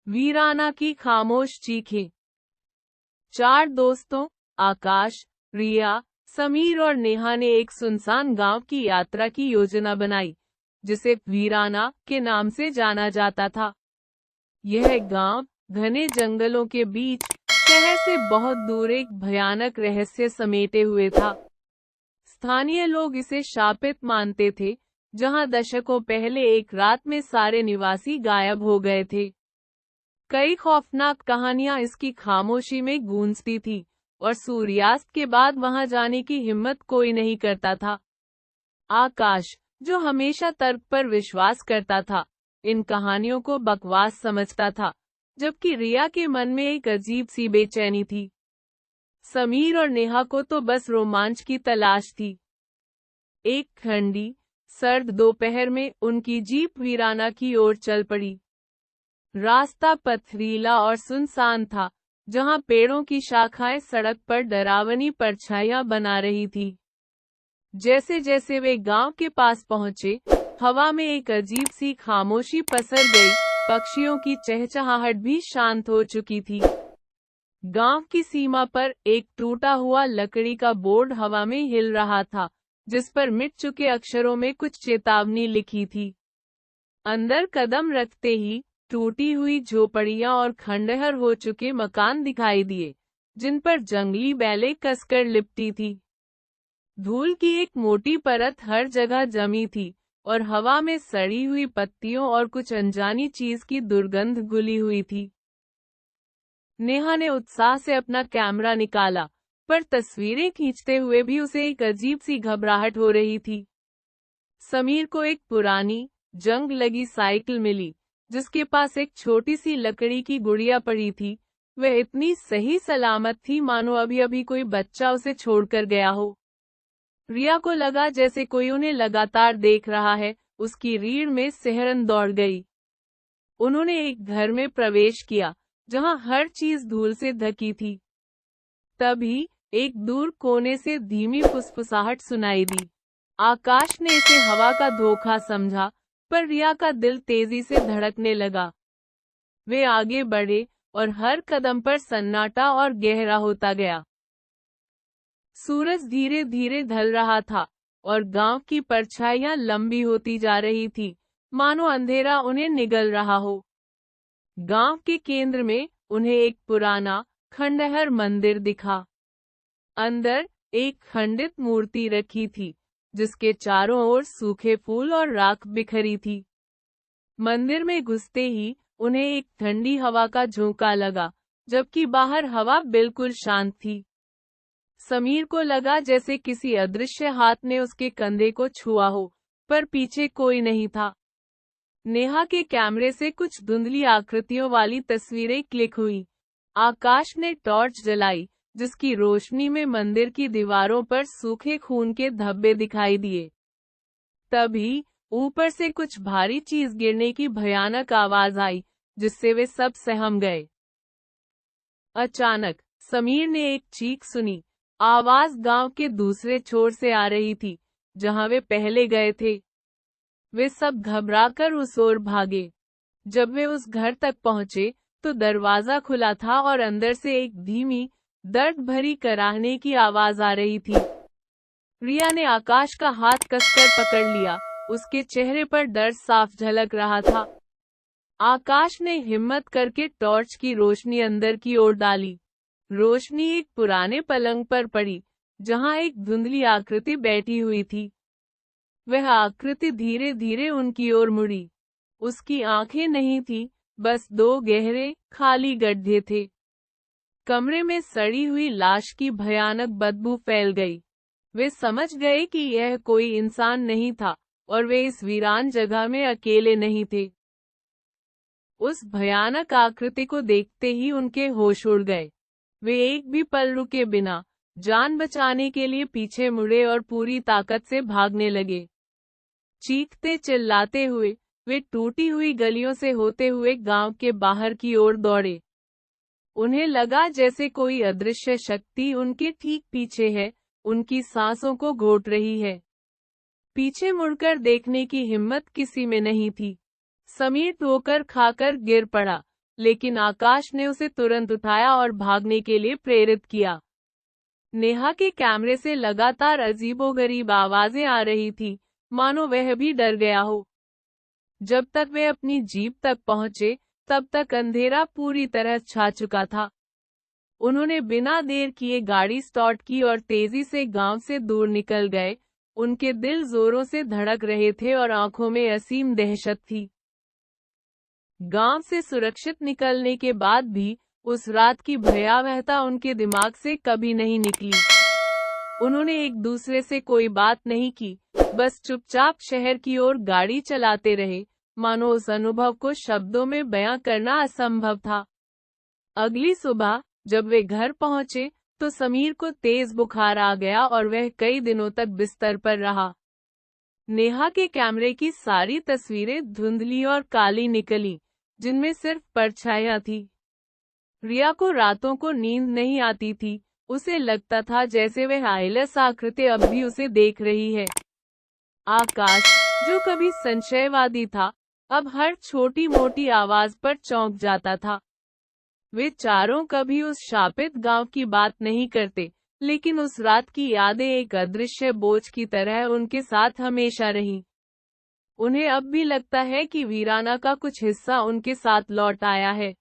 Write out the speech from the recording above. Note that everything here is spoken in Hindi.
वीराना की खामोश चीखें। 4 दोस्तों आकाश, रिया, समीर और नेहा ने एक सुनसान गांव की यात्रा की योजना बनाई, जिसे वीराना के नाम से जाना जाता था। यह गांव घने जंगलों के बीच शहर से बहुत दूर एक भयानक रहस्य समेटे हुए था। स्थानीय लोग इसे शापित मानते थे, जहां दशकों पहले एक रात में सारे निवासी गायब हो गए थे। कई खौफनाक कहानियां इसकी खामोशी में गूंजती थी, और सूर्यास्त के बाद वहां जाने की हिम्मत कोई नहीं करता था। आकाश, जो हमेशा तर्क पर विश्वास करता था, इन कहानियों को बकवास समझता था, जबकि रिया के मन में एक अजीब सी बेचैनी थी। समीर और नेहा को तो बस रोमांच की तलाश थी। एक ठंडी, सर्द दोपहर में उनकी जीप वीराना की ओर चल पड़ी। रास्ता पथरीला और सुनसान था, जहां पेड़ों की शाखाएं सड़क पर डरावनी परछाइयां बना रही थी। जैसे जैसे वे गांव के पास पहुंचे, हवा में एक अजीब सी खामोशी पसर गई। पक्षियों की चहचहाहट भी शांत हो चुकी थी। गांव की सीमा पर एक टूटा हुआ लकड़ी का बोर्ड हवा में हिल रहा था, जिस पर मिट चुके अक्षरों में कुछ चेतावनी लिखी थी। अंदर कदम रखते ही टूटी हुई झोपड़ियां और खंडहर हो चुके मकान दिखाई दिए, जिन पर जंगली बैलें कसकर लिपटी थी। धूल की एक मोटी परत हर जगह जमी थी, और हवा में सड़ी हुई पत्तियों और कुछ अनजानी चीज की दुर्गंध घुली हुई थी। नेहा ने उत्साह से अपना कैमरा निकाला, पर तस्वीरें खींचते हुए भी उसे एक अजीब सी घबराहट हो रही थी। समीर को एक पुरानी, जंग लगी साइकिल मिली, जिसके पास एक छोटी सी लकड़ी की गुड़िया पड़ी थी। वह इतनी सही सलामत थी मानो अभी अभी कोई बच्चा उसे छोड़कर गया हो। रिया को लगा जैसे कोई उन्हें लगातार देख रहा है। उसकी रीढ़ में सिहरन दौड़ गई। उन्होंने एक घर में प्रवेश किया, जहां हर चीज धूल से ढकी थी। तभी एक दूर कोने से धीमी फुसफुसाहट सुनाई दी। आकाश ने इसे हवा का धोखा समझा, पर रिया का दिल तेजी से धड़कने लगा। वे आगे बढ़े, और हर कदम पर सन्नाटा और गहरा होता गया। सूरज धीरे धीरे ढल रहा था, और गांव की परछाइयां लंबी होती जा रही थी, मानो अंधेरा उन्हें निगल रहा हो। गांव के केंद्र में उन्हें एक पुराना, खंडहर मंदिर दिखा। अंदर एक खंडित मूर्ति रखी थी, जिसके चारों ओर सूखे फूल और राख बिखरी थी। मंदिर में घुसते ही उन्हें एक ठंडी हवा का झोंका लगा, जबकि बाहर हवा बिल्कुल शांत थी। समीर को लगा जैसे किसी अदृश्य हाथ ने उसके कंधे को छुआ हो, पर पीछे कोई नहीं था। नेहा के कैमरे से कुछ धुंधली आकृतियों वाली तस्वीरें क्लिक हुई। आकाश ने टॉर्च जलाई, जिसकी रोशनी में मंदिर की दीवारों पर सूखे खून के धब्बे दिखाई दिए। तभी ऊपर से कुछ भारी चीज गिरने की भयानक आवाज आई, जिससे वे सब सहम गए। अचानक समीर ने एक चीख सुनी। आवाज गांव के दूसरे छोर से आ रही थी, जहां वे पहले गए थे। वे सब घबराकर उस ओर भागे। जब वे उस घर तक पहुंचे, तो दरवाजा खुला था और अंदर से एक धीमी, दर्द भरी कराहने की आवाज आ रही थी। रिया ने आकाश का हाथ कसकर पकड़ लिया। उसके चेहरे पर डर साफ झलक रहा था। आकाश ने हिम्मत करके टॉर्च की रोशनी अंदर की ओर डाली। रोशनी एक पुराने पलंग पर पड़ी, जहां एक धुंधली आकृति बैठी हुई थी। वह आकृति धीरे धीरे उनकी ओर मुड़ी। उसकी आंखें नहीं थी, बस 2 गहरे, खाली गड्ढे थे। कमरे में सड़ी हुई लाश की भयानक बदबू फैल गई। वे समझ गए कि यह कोई इंसान नहीं था, और वे इस वीरान जगह में अकेले नहीं थे। उस भयानक आकृति को देखते ही उनके होश उड़ गए। वे एक भी पल रुके बिना जान बचाने के लिए पीछे मुड़े और पूरी ताकत से भागने लगे। चीखते चिल्लाते हुए वे टूटी हुई गलियों से होते हुए गांव के बाहर की ओर दौड़े। उन्हें लगा जैसे कोई अदृश्य शक्ति उनके ठीक पीछे है, उनकी सांसों को घोट रही है। पीछे मुड़कर देखने की हिम्मत किसी में नहीं थी। समीर ठोकर खाकर गिर पड़ा, लेकिन आकाश ने उसे तुरंत उठाया और भागने के लिए प्रेरित किया। नेहा के कैमरे से लगातार अजीबोगरीब आवाजें आ रही थी, मानो वह भी डर गया हो। जब तक वे अपनी जीप तक पहुंचे, तब तक अंधेरा पूरी तरह छा चुका था। उन्होंने बिना देर किए गाड़ी स्टार्ट की और तेजी से गांव से दूर निकल गए। उनके दिल जोरों से धड़क रहे थे और आंखों में असीम दहशत थी। गांव से सुरक्षित निकलने के बाद भी उस रात की भयावहता उनके दिमाग से कभी नहीं निकली। उन्होंने एक दूसरे से कोई बात नहीं की, बस चुपचाप शहर की ओर गाड़ी चलाते रहे, मानो उस अनुभव को शब्दों में बयां करना असंभव था। अगली सुबह जब वे घर पहुंचे, तो समीर को तेज बुखार आ गया और वह कई दिनों तक बिस्तर पर रहा। नेहा के कैमरे की सारी तस्वीरें धुंधली और काली निकली, जिनमें सिर्फ परछाइयां थी। रिया को रातों को नींद नहीं आती थी, उसे लगता था जैसे वह आइलस आकृति अब भी उसे देख रही है। आकाश, जो कभी संशयवादी था, अब हर छोटी मोटी आवाज पर चौंक जाता था। वे चारों कभी उस शापित गांव की बात नहीं करते, लेकिन उस रात की यादें एक अदृश्य बोझ की तरह उनके साथ हमेशा रहीं। उन्हें अब भी लगता है कि वीराना का कुछ हिस्सा उनके साथ लौट आया है।